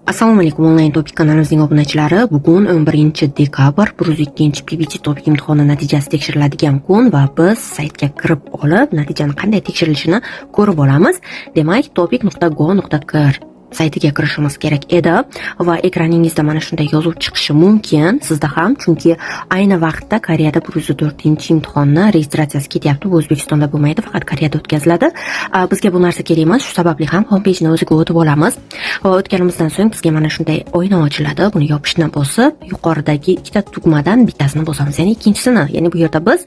Assalomu alaykum, onlayn topik kanalimizning obunachilari. Bugun 11-dekabr 102 PBT topik imtihoni natijasi tekshiriladigan kun va biz saytga kirib olib, natijani qanday tekshirilishini ko'rib olamiz. Demak, topic.go.kr saytiga kirishimiz kerak edi va ekraningizda mana shunday yozuv chiqishi mumkin sizda ham, chunki ayni vaqtda Koreyada 104-imtihonni registratsiyasi ketyapti. Bu O'zbekistonda bo'lmaydi, faqat Koreyada o'tkaziladi. Bizga bu narsa kerak emas, shu sababli ham homepejni o'ziga o'tib olamiz va o'tganimizdan so'ng bizga mana shunday oyna ochiladi. Buni yopishni bosib, yuqoridagi ikkita tugmadan bittasini bosamiz, ya'ni ikkinchisini. Ya'ni bu yerda biz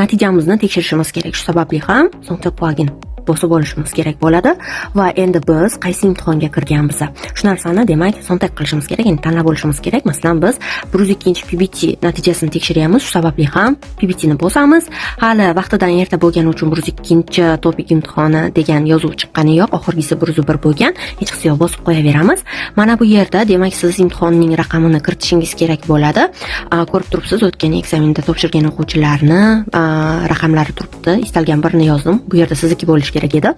natijamizni tekshirishimiz kerak. Shu sababli ham so'nggi plugin bosib olishimiz kerak bo'ladi va endi biz qaysi imtihonga kirganmiz, shu narsani demak sontak qilishimiz kerak, ya'ni tanlab olishimiz kerak. Masalan, biz 102 PBT natijasini tekshiryapmiz, shu sababli ham PBT ni bosamiz. Hali vaqtidan erta bo'lgani uchun 102 topik imtihoni degan yozuv chiqqani yo'q, oxirgisi 101 bo'lgan. Hech qisi yo'q, bosib qo'yaveramiz. Mana bu yerda demak siz imtihonning raqamini kiritishingiz kerak bo'ladi. Ko'rib turibsiz, o'tgan ekzamenda topshirgan o'quvchilarni raqamlari turibdi. Istalgan birini yozdim. Bu yerda sizniki bo'lishi kerak edi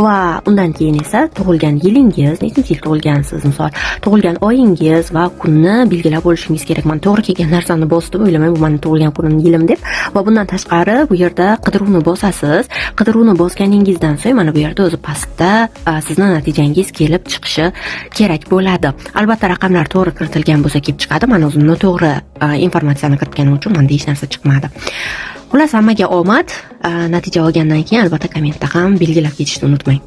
va undan keyin esa tug'ilgan yilingiz, nechinchi yil tug'ilgansiz, misol tug'ilgan oyingiz va kunni belgilab olishingiz kerak. Men to'g'ri kelgan narsani bosdim, o'ylamang bu mening tug'ilgan kunim, yilim deb. Va bundan tashqari bu yerda qidiruvni bosasiz. Qidiruvni bosganingizdan so'ng mana bu yerda o'zi pastda sizning natijangiz kelib chiqishi kerak bo'ladi. Albatta raqamlar to'g'ri kiritilgan bo'lsa kelib chiqadi. Men o'zim noto'g'ri informatsiyani kiritganim uchun menda hech narsa chiqmadi. Xullas, hammaga omad. Natija olgandan keyin albatta kommentda ham belgilab ketishni unutmang.